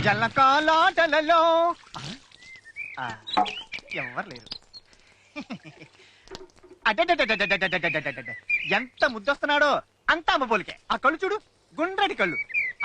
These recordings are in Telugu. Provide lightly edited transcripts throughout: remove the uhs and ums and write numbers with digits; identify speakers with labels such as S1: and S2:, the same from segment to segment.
S1: జలకాలాటలలో ఎవరు లేరు. ఎంత ముద్దొస్తున్నాడో అంత అమ్మ పోలికే. ఆ కళ్ళు చూడు, గుండ్రటి కళ్ళు,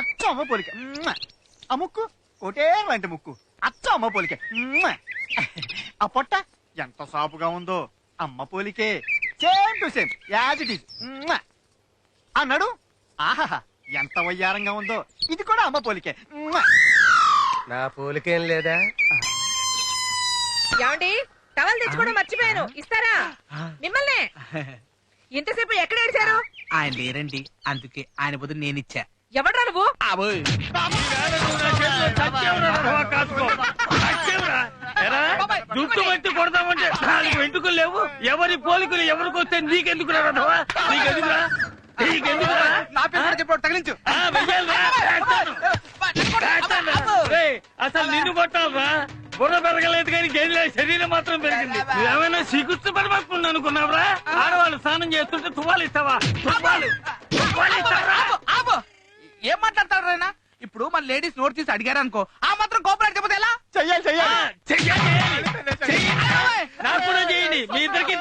S1: అచ్చ అమ్మ పోలికే. ఆ ముక్కు కోటే లాంటి ముక్కు, అచ్చ అమ్మ పోలికే. ఆ పొట్ట ఎంత సాపుగా ఉందో, అమ్మ పోలికే. Same to same, as it is. ఆ నడు, ఆహా ఎంత వయ్యారంగా ఉందో, ఇది కూడా అమ్మ పోలికే.
S2: నా పోలికేం లేదా?
S3: ఏమండి, టవల్ తెచ్చుకోవడం మర్చిపోయాను, ఇస్తారా? మిమ్మల్ని ఇంతసేపు ఎక్కడ ఏడిచారు?
S4: ఆయన లేరండి, అందుకే ఆయన బదులు నేనిచ్చా.
S3: ఎవడ్రా నువ్వు?
S5: జుట్టు పట్టి కొడతామంటే నాలుగు వెంట్రుకలు లేవు. ఎవరి పోలికలు ఎవరికి వస్తే నీకెందుకు రాదవా? నీకెందుకురా? నీకెందుకురా?
S4: నా పేరు చెప్పాడు, తగిలించు.
S5: అసలు నిన్ను కొట్టాలరా? బుర్ర పెరగలేదు కానీ గదిలే శరీరం మాత్రం పెరిగింది. ఏమైనా సిగుస్తు పడిపోతుంది అనుకున్నావురా? ఆడవాళ్ళు స్నానం చేస్తుంటే తువ్వాలు ఇస్తావా?
S4: ఏం మాట్లాడతాడు రైనా? ఇప్పుడు మన లేడీస్ నోట్ తీసి అడిగారు అనుకో, ఆ మాత్రం కోపరేట్ చెప్పదు ఎలా?
S1: చెయ్యాలి
S5: నాకు కూడా చేయండి. మీ ఇద్దరికి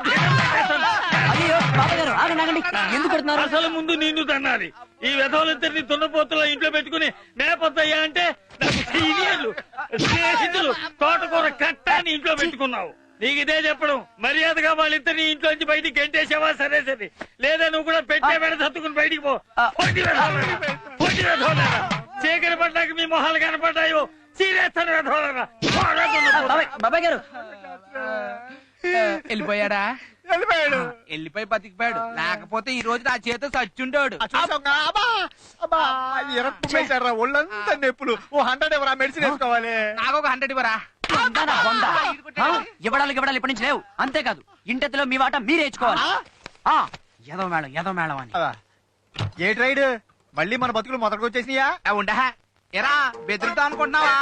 S5: అసలు ముందు నిన్ను తన్నాలి. ఈ వెధవులిద్దరిని తున్నపోతుల్లో ఇంట్లో పెట్టుకుని మేపొద్దయ్యా అంటే నాకు సీనియర్లు స్నేహితులు తోటకూర కట్టాన్ని ఇంట్లో పెట్టుకున్నావు. నీకు ఇదే చెప్పడం. మర్యాదగా వాళ్ళిద్దరిని ఇంట్లోంచి బయటికి గెంటేసావా సరే సరే, లేదా నువ్వు కూడా పెట్టే వెడ సత్తుకుని బయటికి పో. చీకటి పడ్డాక మీ మొహాలు కనపడ్డాయో చీరేస్తాను వెధవలరా.
S4: బాబాయ్ గారు వెళ్ళిపోయాడా?
S1: వెళ్ళిపోయాడు.
S4: వెళ్ళిపోయి బతికిపోయాడు, లేకపోతే ఈ రోజు నా చేత చచ్చుంటాడు.
S1: ఒళ్ళంతా నొప్పులు. ఓ 100 ఎవరా మెడిసిన్ వేసుకోవాలి.
S4: నాకు ఒక 100 ఇవ్వరా?
S6: ఇవ్వడాలి ఇప్పటి నుంచి లేవు. అంతేకాదు ఇంటెత్తులో మీ వాట మీరే ఇచ్చుకోవాలి. ఏదో మేళం అని.
S1: ఏ ట్రైడ్ మళ్ళీ మన బతుకులు మొదటికొచ్చేసినాయా?
S4: ఉండ ఎరా బెదిరితా అనుకుంటున్నావా?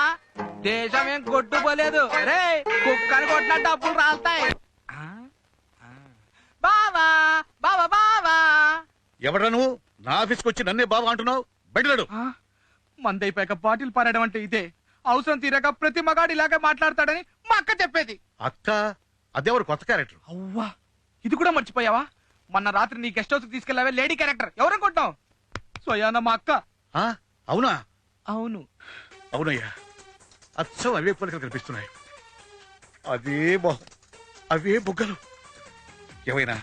S4: దేశం ఏం కొట్టుకోలేదు రే, కుక్కని కొట్టిన డబ్బులు రాస్తాయి. బావా బావా బావా.
S7: ఎవడ్రా నువ్వు? నా ఆఫీస్కి వచ్చి నన్నే బావా అంటున్నావు? బయటడు.
S4: మందైపోయాక బాటిల్ పారడం అంటే ఇదే. అవసరం తీరాక ప్రతి మగాడు ఇలాగే మాట్లాడతాడని మా అక్క చెప్పేది.
S7: అక్క? అదేవరు కొత్త క్యారెక్టర్.
S4: అవ్వా, ఇది కూడా మర్చిపోయావా? మొన్న రాత్రి నీ గెస్ట్ హౌస్ కి తీసుకెళ్లావే లేడీ క్యారెక్టర్, ఎవరనుకుంటావు? స్వయాన మా అక్క.
S7: అవునా?
S4: అవును.
S7: అవునయ్యా, అచ్చం అవే పోలికలు కనిపిస్తున్నాయి. అదే మొహం, అవే బుగ్గలు. ఏమైనా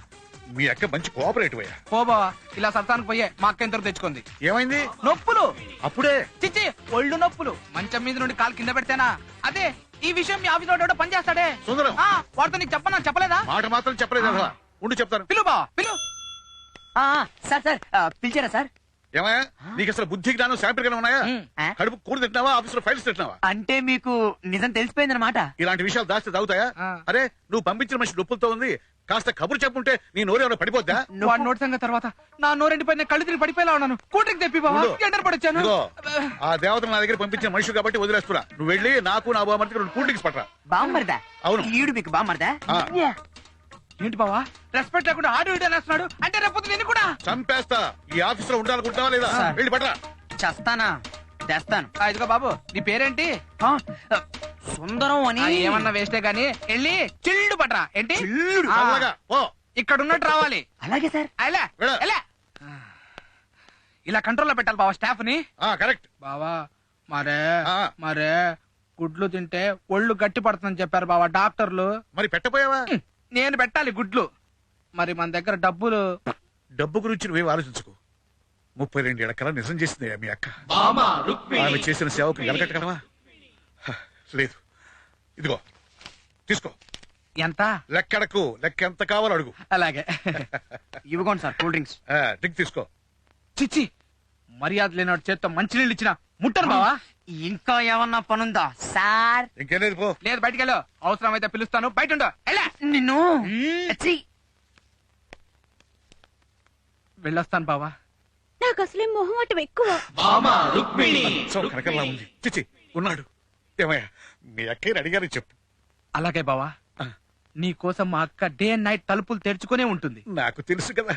S7: మీ అక్క మంచి కోఆపరేటివ్ అయ్యా.
S4: ఓ బావా, ఇలా సత్తానికి పోయే మా అక్క ఇంతకు తెచ్చుకుంది.
S7: ఏమైంది?
S4: నొప్పులు.
S7: అప్పుడే?
S4: చిచ్చి, ఒళ్ళు నొప్పులు. మంచం మీద నుండి కాలు కింద పెడితేనా? అదే ఈ విషయం మీ ఆఫీస్ లో పని చేస్తాడే
S7: సుందరం,
S4: వాడితో నీకు చెప్పలేదా?
S7: మాట మాత్రం చెప్పలేదు. ఉండి చెప్తాను.
S4: పిలు బావా పిలు.
S6: సార్ పిలిచారా సార్?
S7: ఏమయ్యా, నీకు అసలు బుద్ధి జ్ఞానం శాంపిల్ గానే ఉన్నాయా? కడుపు కూర తింటున్నావా? ఆఫీస్ లో ఫైల్స్ తింటున్నావా?
S6: అంటే మీకు నిజం తెలిసిపోయిందన్నమాట.
S7: ఇలాంటి విషయాలు దాస్తే తాగుతాయా? అరే, నువ్వు పంపించిన మనిషి నొప్పులతో ఉంది, కాస్త కబురు చెప్పుంటే నీ నోరు ఏమైనా పడిపోద్దా?
S4: వాడి నోటి సంగతి తర్వాత నా నోరెండిపోయి కళ్ళు తిరిగి పడిపోయేలా ఉన్నాను. కూటరికి తెప్పి బావా, ఎంటర్ పడొచ్చాను.
S7: ఆ దేవతను నా దగ్గర పంపించిన మనిషి కాబట్టి వదిలేస్తున్నా. నువ్వు వెళ్ళి నాకు నా బామ్మర్దికి 2 కూల్ డ్రింక్స్ పట్టరా.
S6: బామ్మర్దా?
S7: అవును.
S6: ఈడు మీకు బామ్మర్దా?
S4: ఏంటి బావా, రెస్పెక్ట్ లేకుండా ఆడు ఇడేస్తున్నాడు అంటే రేపు నేను కూడా
S7: చంపేస్తా. ఈ ఆఫీస్ లో ఉండాలనుకుంటున్నావా లేదా? వెళ్ళి పట్టరా.
S6: చేస్తానా? తెస్తాను.
S4: ఇదిగో బాబు, నీ పేరేంటి?
S6: సుందరం అని.
S4: ఏమన్నా వేస్టే గానీ వెళ్ళి చిల్లు పట్రా. ఏంటి? ఇక్కడ ఉన్నట్టు రావాలి.
S6: అలాగే సార్.
S4: ఇలా కంట్రోల్లో పెట్టాలి బావా స్టాఫ్ ని.
S7: కరెక్ట్
S4: బావా. మరే గుడ్లు తింటే ఒళ్ళు గట్టి పడుతుందని చెప్పారు బావా డాక్టర్లు.
S7: మరి పెట్టపోయావా?
S4: నేను పెట్టాలి గుడ్లు. మరి మన దగ్గర డబ్బులు.
S7: డబ్బు గురించి నువ్వేం ఆలోచించుకో. 32 ఏళ్ల కల నిజం చేసింది మీ అక్క. ఆమె చేసిన సేవకు ఎలగట్టగలవా? లేదు. ఇదిగో తీసుకో.
S4: ఎంత?
S7: లెక్కడకు. లెక్క ఎంత కావాలో అడుగు.
S4: అలాగే.
S6: ఇవ్వకోండి సార్ కూల్ డ్రింక్స్.
S7: డ్రింక్ తీసుకో.
S4: చిచ్చి, మర్యాద లేనాడు చేత్తో మంచినీళ్ళు ఇచ్చిన ముట్టను బావా.
S6: ఇంకా ఏమన్నా పనుందా సార్?
S7: ఇంకేం లేదు, పో.
S4: లేదు, బయటికి వెళ్ళు. అవసరం అయితే పిలుస్తాను, బయట ఉండు.
S6: నిన్ను
S4: వెళ్ళొస్తాను బావా.
S3: నాకు అసలే మొహమాటం ఎక్కువ.
S7: కనకల్లా ఉంది. చిచ్చి ఉన్నాడు. ఏమయ్యా, మీ అక్కయ్యని అడిగారని చెప్పు.
S4: అలాగే బావా, నీ కోసం మా అక్క డే అండ్ నైట్ తలుపులు తెరుచుకునే ఉంటుంది.
S7: నాకు తెలుసు కదా.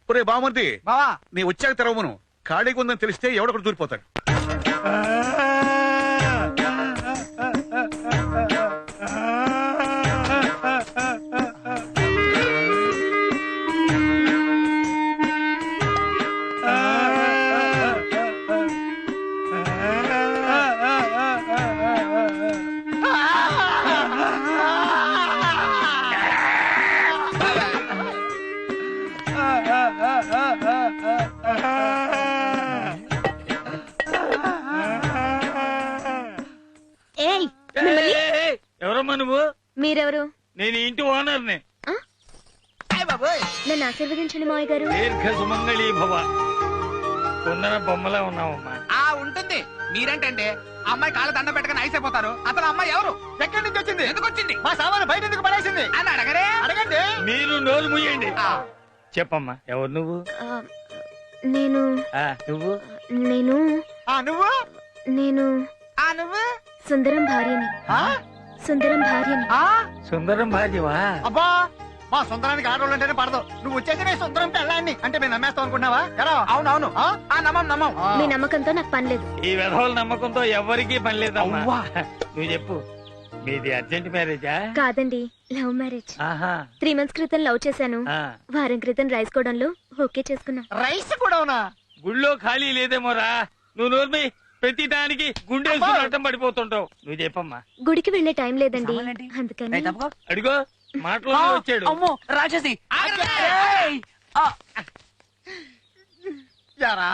S7: ఒరే బామర్ది,
S4: బావా,
S7: నీ వచ్చాక తెరవమను. ఖాళీగా ఉందని తెలిస్తే ఎవడొకడు దూరిపోతాడు.
S8: ఏయ్
S5: ఎవరమ్మా నువ్వు?
S8: మీరెవరు?
S5: నేను ఈ ఇంటి ఓనర్ని.
S8: నన్ను ఆశీర్వదించండి మావయ్య గారు.
S5: దీర్ఘ సుమంగళీ భవ. కొందర బొమ్మలా ఉన్నావమ్మా.
S4: ఉంటుంది. మీరేంటంటే అమ్మాయి కాళ్ళ దండ పెట్టుకుని ఐస్ అయిపోతారు. అసలు అమ్మాయి ఎవరు?
S1: ఎక్కడి నుంచి వచ్చింది?
S4: ఎందుకు వచ్చింది?
S1: మా సామాను బయట ఎందుకు పడేసింది
S4: అని అడగరే.
S1: అడగండి.
S5: మీరు నోరు ముయ్యండి.
S4: ఆ,
S5: చెప్పమ్మా ఎవరు నువ్వు?
S8: నేను
S5: నువ్వు
S8: నేను
S1: నువ్వు
S8: నేను
S4: నువ్వు
S8: సుందరం భార్యని. సుందరం భార్యని.
S5: సుందరం భార్యవా?
S1: అబ్బా మా సుందరానికి ఆడవాళ్ళు అంటేనే పడదు. నువ్వు వచ్చేసి నేను సుందరం పెళ్ళాన్ని అంటే మేము నమ్మేస్తావు అనుకున్నావా? ఎరా
S4: అవునవును. నమ్మం.
S8: మీ నమ్మకంతో నాకు పని లేదు.
S5: ఈ విధవుల నమ్మకంతో ఎవరికీ పని లేదమ్మా. నువ్వు చెప్పు, మీది అర్జెంట్ మ్యారేజా?
S8: కాదండి, లవ్ మ్యారేజ్.
S5: ఆహా.
S8: 3 months క్రితం లవ్ చేశాను.
S5: ఆ.
S8: వారం క్రితం రైస్ కోవడంలో ఓకే చేసుకున్నాం.
S1: రైస్ కూడా ఉన్నా
S5: గుళ్ళో ఖాళీ లేదేమోరా. నువ్వు నోర్మి ప్రతి దానికి గుండెలు అడ్డం పడిపోతుంటావు. నువ్వు చెప్పమ్మా.
S8: గుడికి వెళ్లే టైం లేదండి,
S6: సామాన్లేంటి?
S8: అందుకని.
S5: అడిగో మాటలో వచ్చాడు.
S6: అమ్మో రాక్షసి.
S1: యారా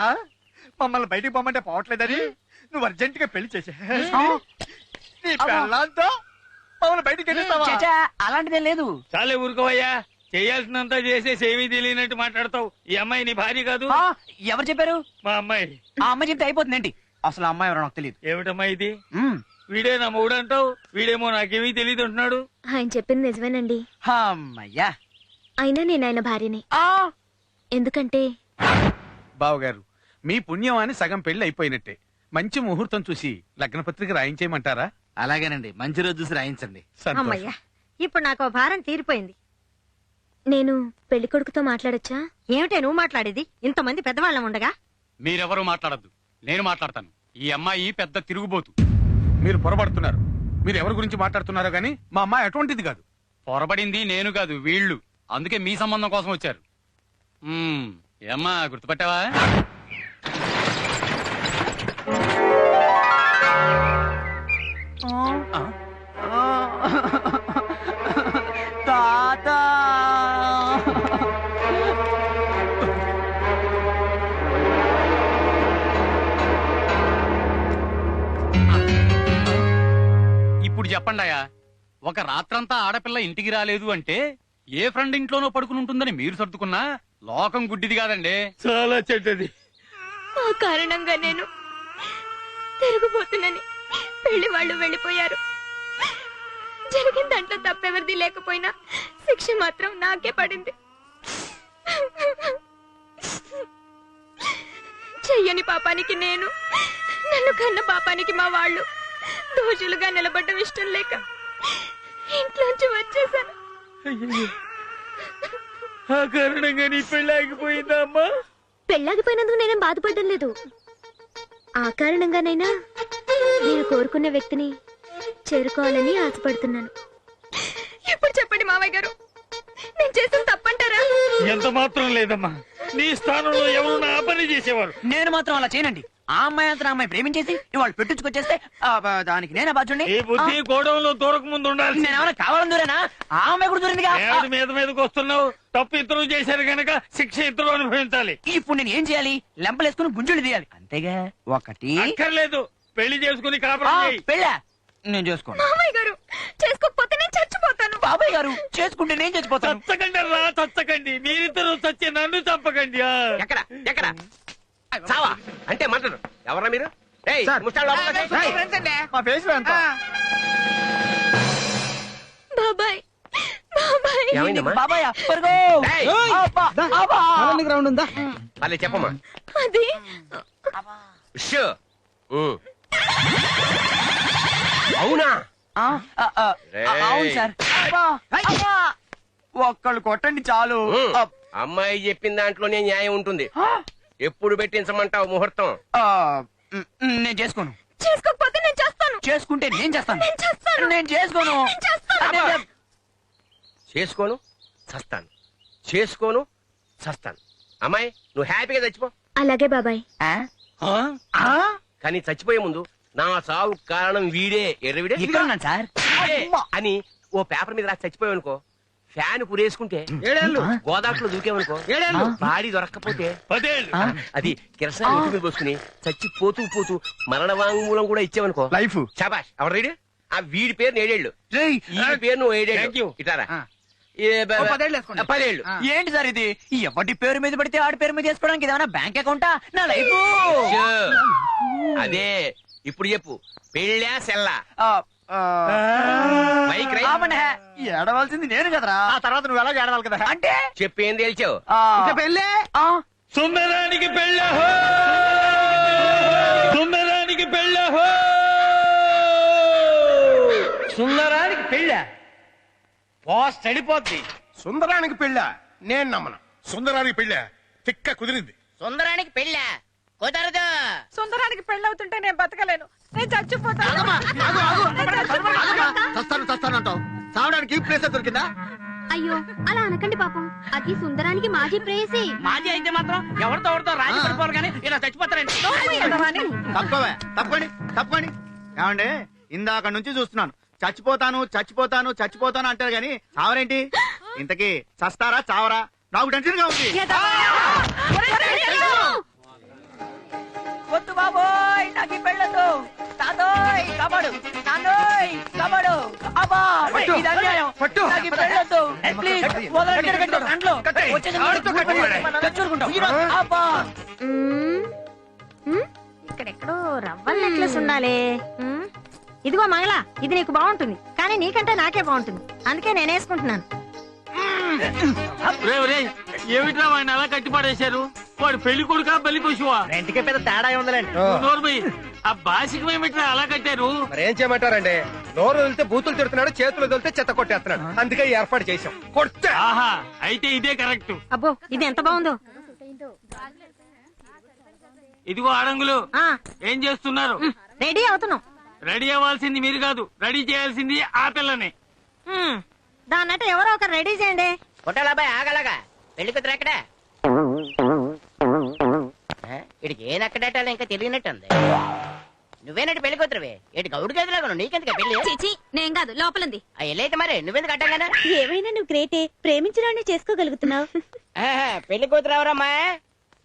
S1: మమ్మల్ని బయటికి పొమ్మంటే పోవట్లేదని నువ్వు అర్జెంట్ గా పెళ్లి చేసే నీ పెళ్ళంతో మమ్మల్ని బయటికి వెళ్ళిస్తావా?
S6: అలాంటిదే లేదు.
S5: చాలే ఊరుకోవయ్యా. చేయాల్సినంత చేసేసి ఏమీ తెలియనట్టు మాట్లాడతావు. ఈ అమ్మాయి నీ భార్య కాదు.
S6: ఎవరు చెప్పారు?
S5: మా అమ్మాయి.
S6: ఆ అమ్మాయి చెప్తే అయిపోతుందేంటి? అసలు ఆ అమ్మాయి ఎవరో నాకు తెలియదు.
S5: ఏమిటమ్మా ఇది? వీడే నా మొగుడు అంటావు, వీడేమో నాకేమీ తెలియదు అంటున్నాడు.
S8: ఆయన చెప్పింది నిజమేనండి.
S6: అమ్మయ్యా.
S8: అయినా నేను ఆయన భార్యని. ఎందుకంటే
S9: బావగారు మీ పుణ్యం అని సగం పెళ్లి అయిపోయినట్టే. మంచి ముహూర్తం చూసి లగ్న పత్రిక రాయించేయమంటారా?
S4: అలాగేనండి, మంచి రోజు చూసి రాయించండి.
S9: సంతోషం.
S10: ఇప్పుడు నాకు భారం తీరిపోయింది.
S8: నేను పెళ్లి కొడుకుతో మాట్లాడొచ్చా?
S10: ఏమిటే నువ్వు మాట్లాడేది? ఇంతమంది పెద్దవాళ్ళం ఉండగా.
S11: మీరెవరూ మాట్లాడద్దు, నేను మాట్లాడతాను. ఈ అమ్మాయి పెద్ద తిరుగుబోతు.
S9: మీరు పొరపడుతున్నారు. మీరు ఎవరి గురించి మాట్లాడుతున్నారో గానీ మా అమ్మాయి అటువంటిది కాదు.
S11: పొరబడింది నేను కాదు, వీళ్ళు. అందుకే మీ సంబంధం కోసం వచ్చారు. ఏమ్మా గుర్తుపట్టావా?
S6: తాత.
S11: ఇప్పుడు చెప్పండాయా, ఒక రాత్రంతా ఆడపిల్ల ఇంటికి రాలేదు అంటే ఏ ఫ్రెండ్ ఇంట్లోనో పడుకుని ఉంటుందని మీరు సర్దుకున్నా లోకం గుడ్డిది కాదండి.
S5: చాలా చెడ్డది.
S8: ఆ కారణంగా నేను తిరుగుబోతున్నాని పెళ్లి వాళ్ళు వెళ్ళిపోయారు. జరిగిన దాంట్లో తప్పెవరిది లేకపోయినా శిక్ష మాత్రం నాకే పడింది. చెయ్యని పాపానికి నేను, నన్ను కన్న పాపానికి మా వాళ్ళు దోషులుగా నిలబడ్డం ఇష్టం లేక ఇంట్లోంచి వచ్చేసాను.
S5: ఆ కారణంగా నీ పెళ్లి ఆగిపోయిందా అమ్మా?
S8: పెళ్ళాగిపోయినందుకు నేనేం బాధపడడం లేదు. ఆ కారణంగానైనా నేను కోరుకున్న వ్యక్తిని చేరుకోవాలని ఆశపడుతున్నాను. ఇప్పుడు చెప్పండి మావయ్య గారు, నేను చేసిన తప్పంటారా?
S5: ఎంత మాత్రం లేదమ్మా. నీ స్థానంలో ఎవరు నా పని చేసేవారు.
S6: నేను మాత్రం అలా చేయనండి. ఆ అమ్మాయి అంతా అమ్మాయి ప్రేమించేసి వాళ్ళు పెట్టించుకొచ్చేస్తే దానికి నేనే బాధ్యుడిని.
S5: ఈ బుద్ధి గోడౌన్లో దూరక ముందు ఉండాలి.
S6: నేనేమన్నా కావాలని దూరేనా? ఆ అమ్మాయి కూడా దూరిందిగా.
S5: ఏమిటి మీద మీదకి వస్తున్నావు? తప్పు ఇతరులు చేశారు గనక శిక్ష ఇతరులు అనుభవించాలి.
S6: ఇప్పుడు నేను ఏం చేయాలి? లెంపలేసుకుని గుంజులు తీయాలి అంతేగా. ఒకటి
S5: అక్కర్లేదు, పెళ్లి చేసుకుని కాపురం చేయి.
S6: పెళ్ళా నేను చేసుకోను.
S8: మావయ్య గారు, చేసుకోకపోతే నేను చచ్చిపోతాను.
S6: బాబాయ్ గారు, చేసుకుంటే నేను చచ్చిపోతాను.
S5: చచ్చకండి రా, చచ్చకండి. మీరిద్దరు చచ్చి నన్ను చంపకండి.
S2: ఎక్కడ ఎక్కడ చావా అంటే మంటలు ఎవరా మీరు?
S1: మా ఫేస్ లో ఎంత
S8: బాబాయ్ బాబాయ్
S2: ఏమైందమ్మా?
S6: బాబాయ్ పరుగో.
S2: ఏయ్!
S4: గ్రౌండ్ ఉందా?
S2: మళ్ళీ చెప్పమ్మా.
S8: అది
S2: షూ. అవునా?
S6: అవును సార్. ఒక్కళ్ళు కొట్టండి చాలు.
S2: అమ్మాయి చెప్పిన దాంట్లోనే న్యాయం ఉంటుంది. ఎప్పుడు పెట్టించమంటావు ముహూర్తం?
S6: నేను చేసుకోను.
S8: చేసుకోకపోతే నేను చేస్తాను.
S6: చేసుకుంటే నేను చేస్తాను.
S8: నేను చేస్తాను.
S6: నేను చేసుకోను.
S8: నేను చేస్తాను.
S2: చేసుకోను చస్తాను, చేసుకోను చస్తాను. అమ్మాయి నువ్వు హ్యాపీగా చచ్చిపో.
S8: అలాగే బాబాయ్.
S2: కానీ చచ్చిపోయే ముందు నా చావు కారణం వీడే ఎర్రవిడే
S6: ఇక్కడ ఉన్నాను సార్.
S2: అని ఓ పేపర్ మీద రాసి చచ్చిపోయావు అనుకో, ఫ్యాన్ పురేసుకుంటే
S1: 7 ఏళ్ళు.
S2: గోదాట్లో దూకేవనుకో,
S1: 7 ఏళ్ళు.
S2: బాడీ దొరక్కపోతే
S5: 10 ఏళ్ళు.
S2: అది కిరసనాలు ఇంటి మీద పోసుకుని చచ్చిపోతూ మరణ వాంగ్మూలం కూడా ఇచ్చావనుకో
S1: లైఫ్.
S2: శాబాష్. ఎవరు రీడు? ఆ వీడి పేరు 7 ఏళ్ళు,
S6: రేయ్,
S2: ఈ పేరు నువ్వు 7
S5: Thank you.
S2: ఏళ్ళు. ఇటారా
S4: ఓ 10 ఏళ్ళు వేసుకోండి.
S2: 10 ఏళ్ళు.
S6: ఏంటి సార్ ఇది? ఎవరి పేరు మీద పడితే ఆడి పేరు మీద వేసుకోవడానికి ఇదేమన్నా బ్యాంక్ అకౌంటా? నా లైఫ్.
S2: షో. అదే ఇప్పుడు చెప్పు, పెళ్ళా సెల్లా? మైక్ రై.
S6: ఏడవలసింది నేను కదరా.
S1: ఆ తర్వాత నువ్వు ఎలా ఏడవాలి కదా.
S6: అంటే
S2: చెప్పు ఏం తేల్చావు?
S1: ఇంకా పెళ్ళే.
S5: సుందరానికి పెళ్ళహో, సుందరానికి పెళ్ళహో. సుందరానికి పెళ్ళ పోస్ట్ అడిపోద్ది.
S2: సుందరానికి పెళ్ళా? నేను నమ్మను.
S7: సుందరానికి పెళ్ళా? తిక్క కుదిరింది.
S3: సుందరానికి పెళ్ళా? కుదరదు. సుందరానికి పెళ్ళవుతుంటే నేను బతకలేను, నేను చచ్చిపోతాను.
S1: చస్తానంటావు. చావడానికి ప్లేస్ దొరికిందా?
S8: అయ్యో అలా అనకండి పాపం, అది సుందరానికి మాజీ ప్రేయసి.
S6: మాజీ అయితే మాత్రం ఎవరితో ఎవరితో రాజీ పడిపోరు కానీ ఇలా చచ్చిపోతారండి.
S1: తప్పండి. ఏమండి, ఇందాక నుంచి చూస్తున్నాను చచ్చిపోతాను అంటారు గాని చావరేంటి? ఇంతకీ చస్తారా చావరా? నాకు టెన్షన్ గా ఉంది.
S6: వద్దు బాబోయ్, నాకు ఈ పెళ్ళదు. తాతోయ్ కాపాడు, నాన్నోయ్ కాపాడు. అబ్బా ఇది అన్యాయం. నాకు ఈ పెళ్ళొద్దు. ప్లీజ్ వదలండి. దాంట్లో వచ్చేది తెచ్చుకుంటాం. అబ్బా
S10: ఇక్కడెక్కడో రవ్వల నెక్లెస్ ఉండాలి. ఇదిగో మంగళ, ఇది నీకు బాగుంటుంది కానీ నీకంటే నాకే బాగుంటుంది, అందుకే నేను వేసుకుంటున్నాను.
S5: ఏమిట్రా వాడిని అలా కట్టి పడేశారు? వాడు పెళ్లి కొడుకా బలి పశువా?
S1: ఇంటికే పెద్ద తేడా ఉందిలేండి.
S5: నోర్మయ్య, ఆ బాసికం ఏమిట్రా అలా కట్టారు?
S2: మరేం చేయమంటారండి? నోరు వదిలితే బూతులు తిడుతున్నాడు, చేతులు వదిలితే చెత్త కొట్టేస్తున్నాడు. అందుకే ఈ ఏర్పాటు చేశాం. కొట్టే.
S5: ఆహా, అయితే ఇదే కరెక్ట్.
S10: అబ్బో ఇది ఎంత బాగుందో.
S5: ఇదిగో ఆడంగులు,
S10: ఆ
S5: ఏం చేస్తున్నారు?
S10: రెడీ అవుతున్నాం.
S5: రెడీ అవ్వాల్సింది మీరు కాదు, రెడీ చేయాల్సింది ఆ పిల్లని.
S10: దాన్నట్టు ఎవరో ఒకరు రెడీ చేయండి.
S3: కొట్టాలబ్బాయి ఆగలగా. పెళ్లి కూతురు ఎక్కడా? ఇడికి ఏ నక్కడేటాలో ఇంకా తెలియనట్టుంది. నువ్వేనట్టు పెళ్లి కూతురువే? ఇటు గౌడు గదిలాగా నీకెందుకు పెళ్లి?
S8: చీచి నేను కాదు, లోపలంది.
S3: ఎల్లైతే మరి నువ్వెందుకు అట్టంగానే?
S8: ఏమైనా నువ్వు గ్రేటే, ప్రేమించడాన్ని చేసుకోగలుగుతున్నావు.
S3: పెళ్లి కూతురు ఎవరమ్మా?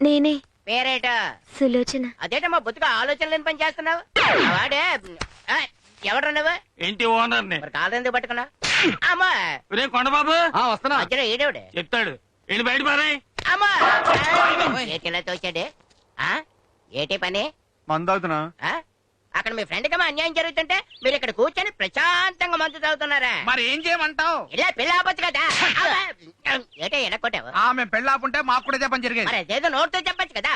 S8: నేనే.
S3: పేరేట?
S8: సులోచన.
S3: అదేటమ్మా బొత్తుగా ఆలోచన లేని పని చేస్తున్నావు. వాడే ఎవరు నువ్వు?
S5: ఇంటి ఓనర్ ని.
S3: మరి కాదు ఎందుకు పట్టుకున్నా? అమ్మా
S5: రే కొండబాబు,
S1: వస్తున్నా.
S3: మధ్యలో ఏడేవిడే?
S5: చెప్తాడు. వెళ్ళి బయట పారాయ్.
S3: అమ్మా ఏటిలా తోచాడే? ఏటి పని?
S1: మందు అవుతున్నా.
S3: అక్కడ మీ ఫ్రెండ్ కి అన్యాయం జరుగుతుంటే మీరు ఇక్కడ కూర్చొని ప్రశాంతంగా మందు తాగుతున్నారా?
S4: మరి ఏం చేయమంటావు?
S3: ఇలా పెళ్లి ఆపచ్చు కదా. ఏటే ఎనకొట్టావు?
S4: ఆమె పెళ్ళాపుంటే మాకు కూడా చెప్పని జరిగేది.
S3: మరి అదేదో నోటితో చెప్పచ్చు కదా.